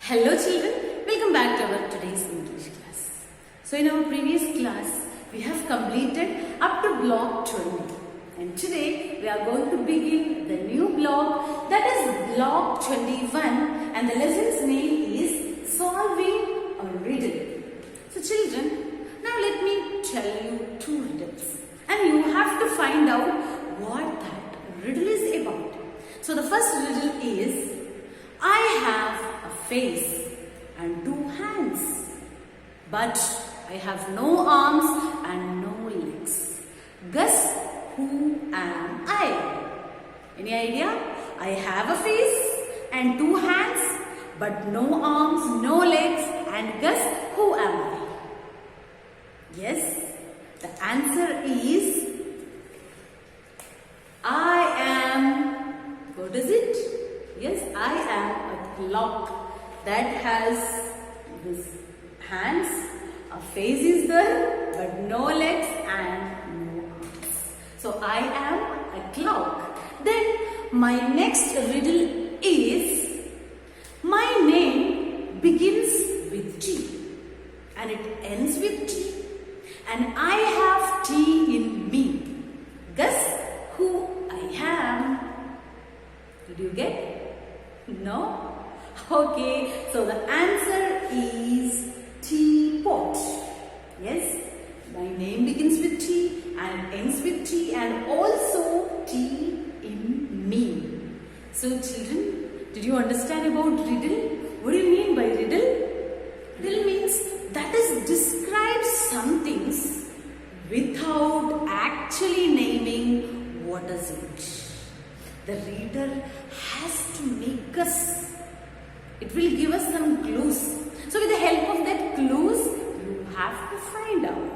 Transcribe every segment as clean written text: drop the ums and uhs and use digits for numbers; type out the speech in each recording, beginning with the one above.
Hello children, welcome back to our today's English class. So in our previous class, we have completed up to block 20. And today we are going to begin the new block, that is block 21, and the lesson's name is solving a riddle. So children, now let me tell you two riddles. And you have to find out what that riddle is about. So the first riddle is, I have a face and two hands, but I have no arms and no legs. Guess who am I? Any idea? I have a face and two hands, but no arms, no legs, and guess who am I? Yes, the answer is I am, what is it? Yes, I am a clock that has this hands, a face is there, but no legs and no arms. So I am a clock. Then my next riddle is, my name begins with T and it ends with T, and I have T in me. Guess who I am? Did you get? No? Okay, so the answer is teapot. Yes, my name begins with T and ends with T and also T in me. So children, did you understand about riddle? What do you mean by riddle? Riddle means that is describes some things without actually naming what is it. The reader has to make us. It will give us some clues. So with the help of that clues, you have to find out.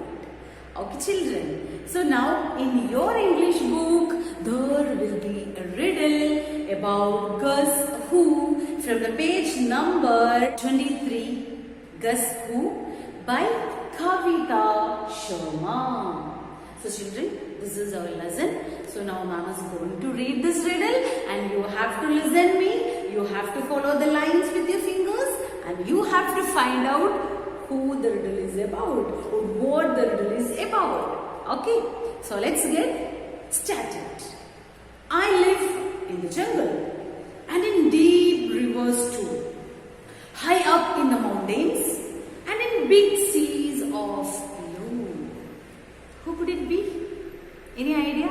Okay children. So now in your English book, there will be a riddle about guess who from the page number 23. Guess who? By Kavita Sharma. So children, this is our lesson. So now ma'am is going to read this riddle and you have to listen me. You have to follow the lines with your fingers and you have to find out who the riddle is about or what the riddle is about. Okay, so let's get started. I live in the jungle and in deep rivers too, high up in the mountains and in big seas of blue. Who could it be? Any idea?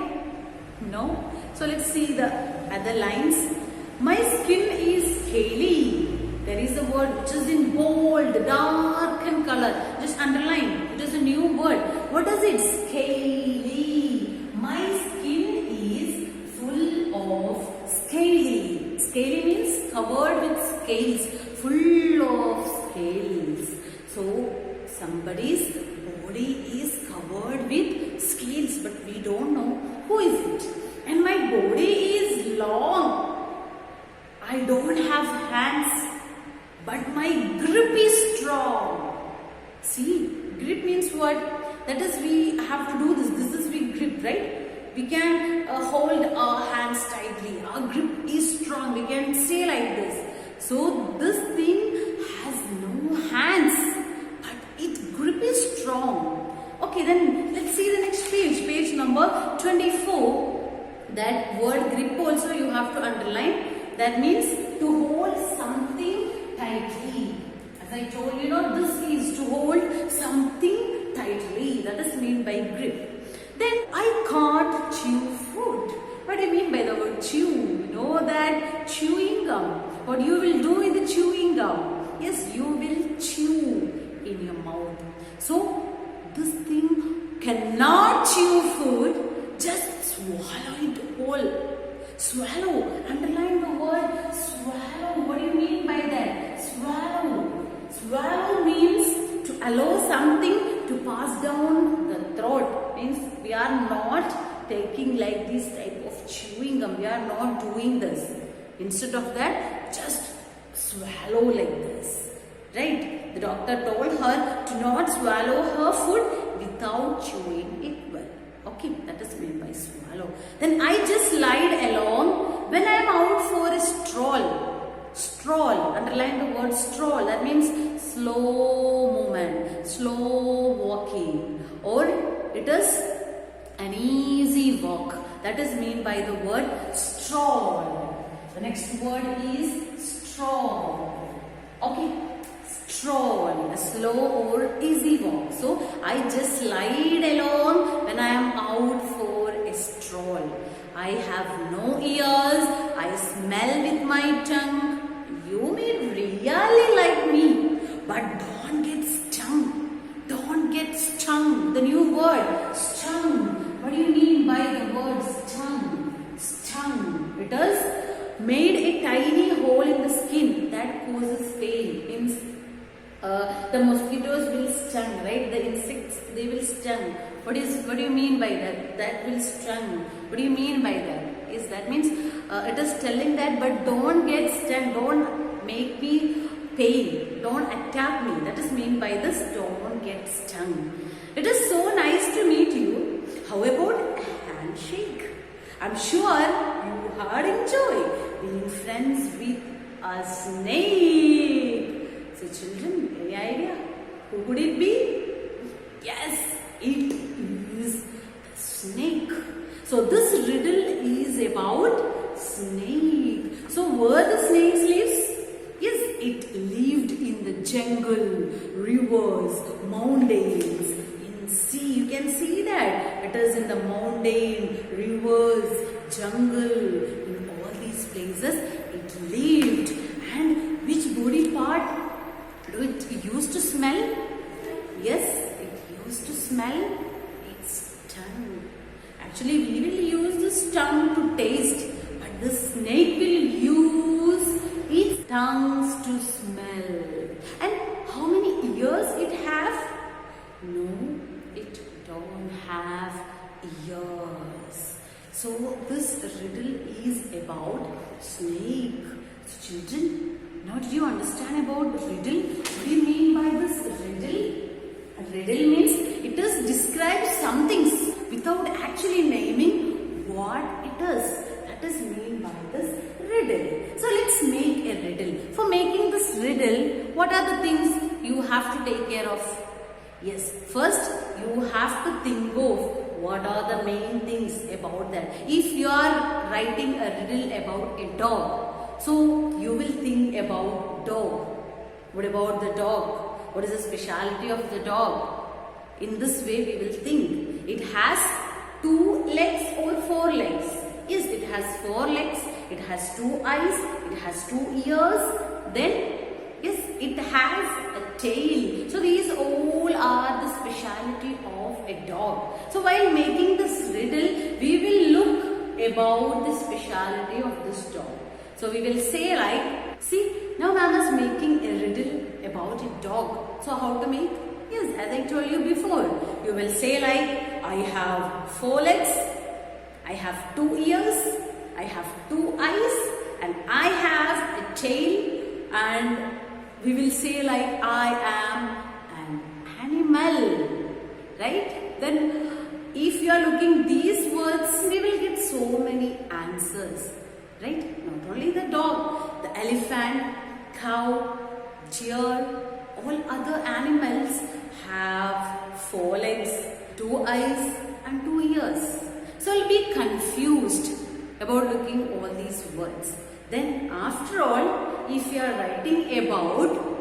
No? So let's see the other lines. My skin is scaly. There is a word which is in bold, dark in color. Just underline. It is a new word. What is it? Scaly. My skin is full of scaly. Scaly means covered with scales. Full of scales. So somebody's body is covered with scales, but we don't know who is it. And my body is long. I don't have hands, but my grip is strong. See, grip means what? That is, we have to do this. This is we grip, right? We can hold our hands tightly. Our grip is strong. We can say like this. So this thing has no hands, but its grip is strong. Okay, then let's see the next page. Page number 24. That word grip also you have to underline. That means to hold something tightly. As I told you, this is to hold something tightly. That is meant by grip. Then I can't chew food. What do you mean by the word chew? You know that chewing gum. What you will do in the chewing gum? Yes, you will chew in your mouth. So this thing cannot chew food. Just swallow it whole. Swallow. Underline the word swallow. What do you mean by that? Swallow. Swallow means to allow something to pass down the throat. Means we are not taking like this type of chewing gum. We are not doing this. Instead of that, just swallow like this. Right? The doctor told her to not swallow her food without chewing it well. Okay, that is meant by swallow. Then I just lied along when I am out for a stroll. Stroll, underline the word stroll. slow movement, slow walking, or it is an easy walk. That is meant by the word stroll. The next word is stroll. Okay, stroll, a slow or easy walk. So I just slide along when I am out for a stroll. I have no ears, I smell with my tongue. You may really like me, but don't get stung. Don't get stung. The new word, stung. What do you mean by the word stung? Stung. It is made a tiny hole in the skin that causes pain. Means the mosquitoes will stung, right? The insects, they will stung. What do you mean by that? That will stung. What do you mean by that? Is that means it is telling that, but don't get stung. Don't make me pain. Don't attack me. That is meant by this. Don't get stung. It is so nice to meet you. How about a handshake? I'm sure you had enjoyed being friends with a snake. So children, any idea? Who could it be? Yes, it is the snake. So this riddle is about snake. So where the snake lives? Yes, it lived in the jungle, rivers, mountains, in sea. You can see that. It is in the mountain, rivers, jungle, in all these places it lived. And which body part do it used to smell? Yes, it used to smell its tongue. Actually, we will use this tongue to taste, but the snake will use its tongues to smell. And how many ears it have? No, it don't have ears. So this riddle is about snake. So children, now did you understand about the riddle? What do you mean by this riddle? A riddle means it is describes some things without actually naming what it is. That is meant by this riddle. So let's make a riddle. For making this riddle, what are the things you have to take care of? Yes, first you have to think of what are the main things about that. If you are writing a riddle about a dog, so you will think about dog. What about the dog? What is the speciality of the dog? In this way we will think. It has 2 legs or 4 legs. Yes, it has 4 legs. It has 2 eyes. It has 2 ears. Then, yes, it has a tail. So these all are the speciality of a dog. So while making this riddle, we will look about the speciality of this dog. So we will say like, see, now ma'am is making a riddle about a dog. So how to make? Yes, as I told you before, you will say like, I have 4 legs, I have 2 ears, I have 2 eyes, and I have a tail, and we will say like, I am an animal, right? Then if you are looking these words, we will get so many answers, right? Not only the dog, the elephant, cow, deer, all other animals have 4 legs, 2 eyes and 2 ears. So you'll be confused about looking all these words. Then after all, if you are writing about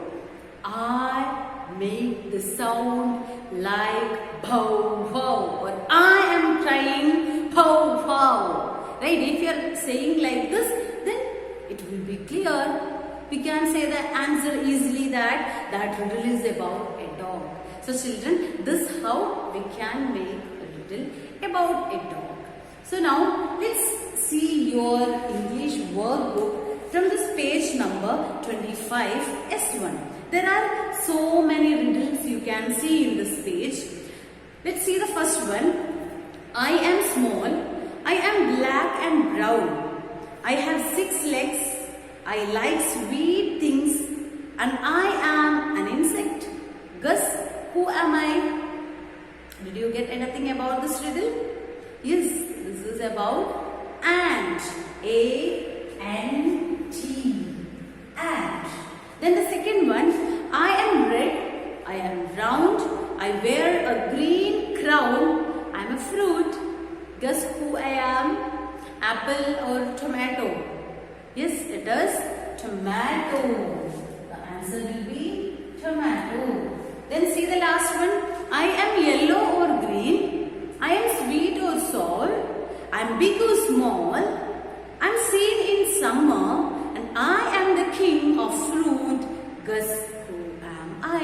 I make the sound like pow pow, or I am trying pow pow, right? If you are saying like this, then it will be clear. We can say the answer easily that riddle is about a dog. So children, this is how we can make a riddle about a dog. So now let's see your English workbook from this page number 25 S1. There are so many riddles you can see in this page. Let's see the first one. I am small, I am black and brown. I have 6 legs. I like sweet things and I am an insect. Guess who am I? Did you get anything about this riddle? Yes, this is about ant. A-N-T. Ant. Then the second one, I am red I wear a green crown. I'm a fruit. Guess who I am? Apple or tomato? Yes, it is tomato. The answer will be tomato. Then see the last one. I am yellow or green. I am sweet or sour. I am big or small. I am seen in summer. And I am the king of fruit. Guess who am I?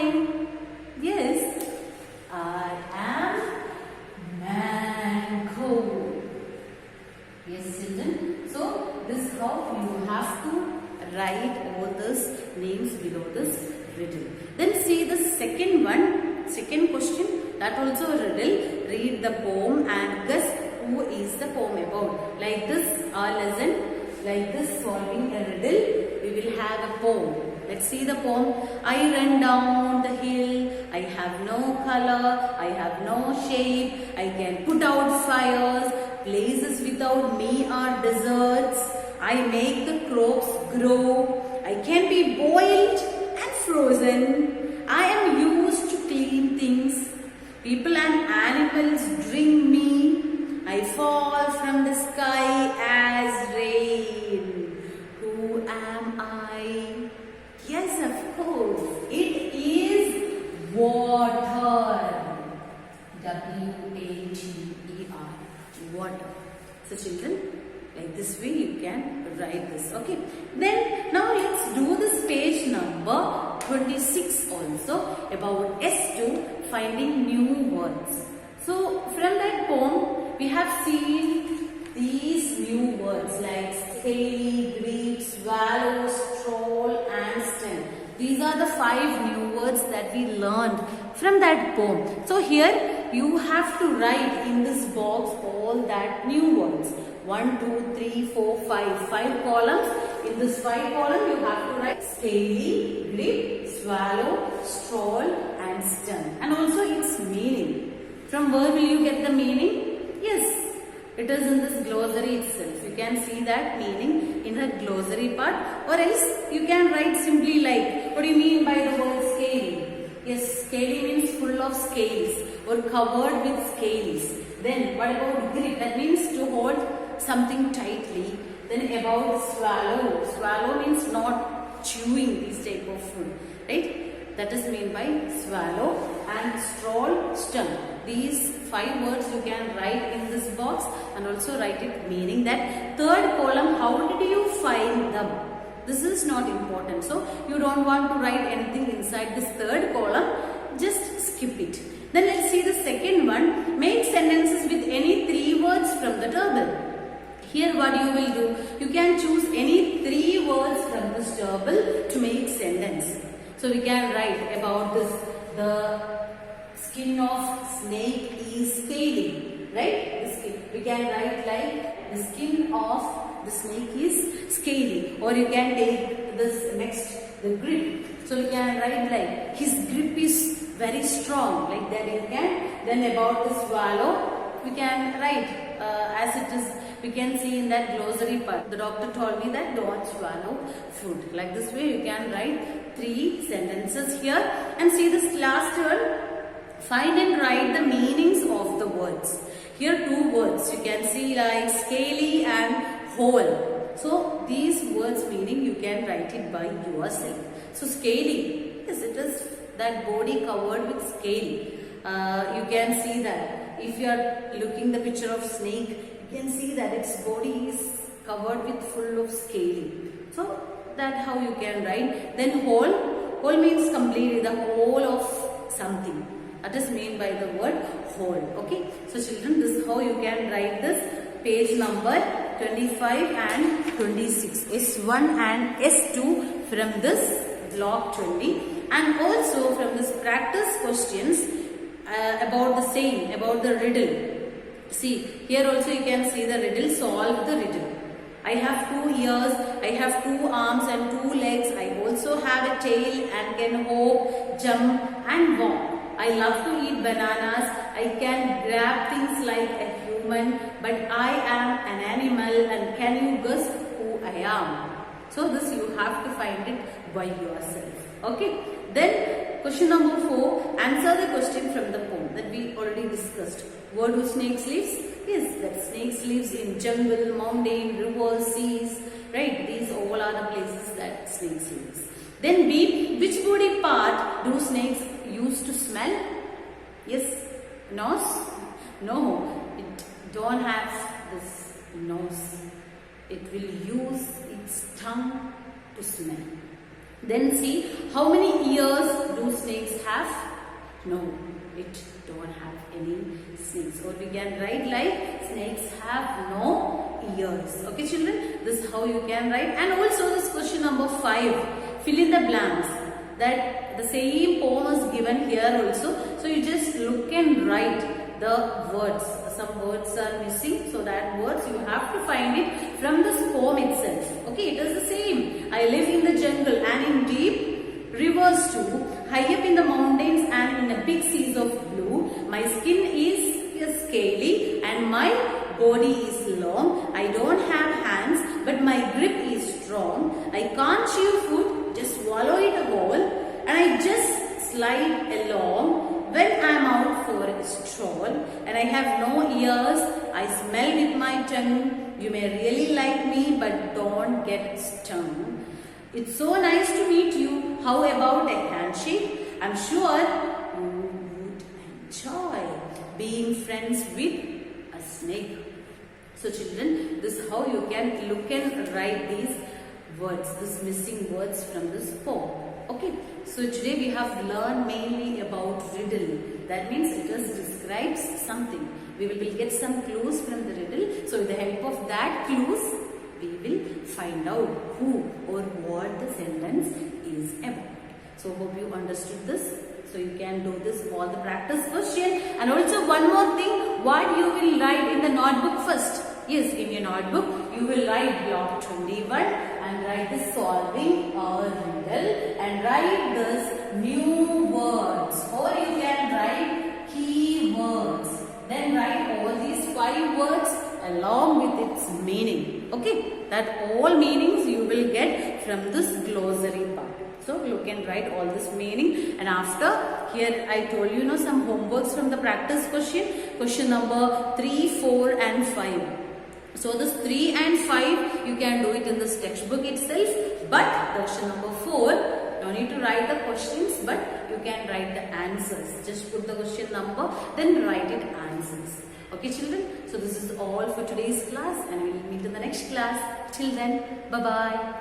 Yes, I am mango. Yes, children. So, this is how you have to write all these names below this riddle. Then see the second one, second question. That also a riddle. Read the poem and guess who is the poem about. Like this, our lesson. Like this, solving a riddle, we will have a poem. Let's see the poem. I run down the hill. I have no color. I have no shape. I can put out fires. Places without me are deserts. I make the crops grow. I can be boiled and frozen. I am used to clean things. People and animals drink me. I fall from the sky as rain. Who am I? Yes, of course. It is water. W-A-T-E-R. Water. So children, like this way you can write this. Okay. Then now let's do this page number 26 also about S2, finding new words. So from that poem we have seen these new words like scaly, grip, swallow, stroll and stem. These are the 5 new words that we learned from that poem. So here you have to write in this box all that new words. 1, 2, 3, 4, 5. 5 columns. In this 5 column you have to write scaly, grip, swallow, stroll and stem. And also its meaning. From where will you get the meaning? Yes, it is in this glossary itself. You can see that meaning in the glossary part, or else you can write simply like, what do you mean by the word scaly? Yes, scaly means full of scales or covered with scales. Then what about grip? That means to hold something tightly. Then about swallow. Swallow means not chewing this type of food, right? That is meant by swallow. And stroll, stem. These 5 words you can write in this box and also write it meaning. That third column, how did you find them? This is not important. So you don't want to write anything inside this third column. Just skip it. Then let's see the second one. Make sentences with any 3 words from the table. Here what you will do, you can choose any 3 words from this table to make sentence. So we can write about this, the skin of snake is scaly, right? The skin. We can write like the skin of the snake is scaly, or you can take this next, the grip. So we can write like his grip is very strong, like that you can. Then about the swallow, we can write as it is. We can see in that glossary part. The doctor told me that don't swallow food. Like this way you can write 3 sentences here. And see this last one. Find and write the meanings of the words. Here 2 words. You can see like scaly and whole. So these words meaning you can write it by yourself. So scaly. Yes, it is that body covered with scale. You can see that. If you are looking the picture of snake, you can see that its body is covered with full of scaly. So that how you can write. Then whole. Whole means completely the whole of something. That is meant by the word whole. Okay. So children, this is how you can write this page number 25 and 26. S1 and S2 from this block 20. And also from this practice questions about the same, about the riddle. See, here also you can see the riddle, solve the riddle. I have 2 ears, I have 2 arms and 2 legs. I also have a tail and can hop, jump and walk. I love to eat bananas. I can grab things like a human, but I am an animal, and can you guess who I am? So this you have to find it by yourself. Okay. Then question number 4, answer the question from the poem that we already discussed. Where do snakes live? Yes, that snakes lives in jungle, mountain, rivers, seas, right? These all are the places that snakes lives. Then B, which body part do snakes use to smell? Yes, nose? No, it don't have this nose. It will use its tongue to smell. Then see, how many ears do snakes have? No, it don't have any snakes. Or we can write like snakes have no ears. Okay children, this is how you can write. And also this question number 5, fill in the blanks. That the same poem is given here also. So you just look and write the words. Some words are missing, so that words you have to find it from this poem itself. Okay, it is the same. I live in the jungle and in deep rivers too, high up in the mountains and in the big seas of blue. My skin is scaly and my body is long. I don't have hands, but my grip is strong. I can't chew food, just swallow it whole, and I just slide along. When I am out for a stroll and I have no ears, I smell with my tongue. You may really like me, but don't get stung. It's so nice to meet you. How about a handshake? I'm sure you would enjoy being friends with a snake. So children, this is how you can look and write these words, these missing words from this poem. Okay, so today we have learned mainly about riddle. That means it just describes something. We will get some clues from the riddle. So with the help of that clues, we will find out who or what the sentence is about. So hope you understood this. So you can do this all the practice question. And also one more thing, what you will write in the notebook first. Yes, in your notebook, you will write block 21 and write the solving a riddle and write this new words, or you can write key words. Then write all these 5 words along with its meaning. Okay, that all meanings you will get from this glossary part. So you can write all this meaning, and after here I told you some homeworks from the practice question number 3, 4 and 5. So this 3 and 5 you can do it in this textbook itself, but question number 4, no need to write the questions, but you can write the answers. Just put the question number, then write it answers. Okay children, so this is all for today's class, and we will meet in the next class. Till then, bye bye.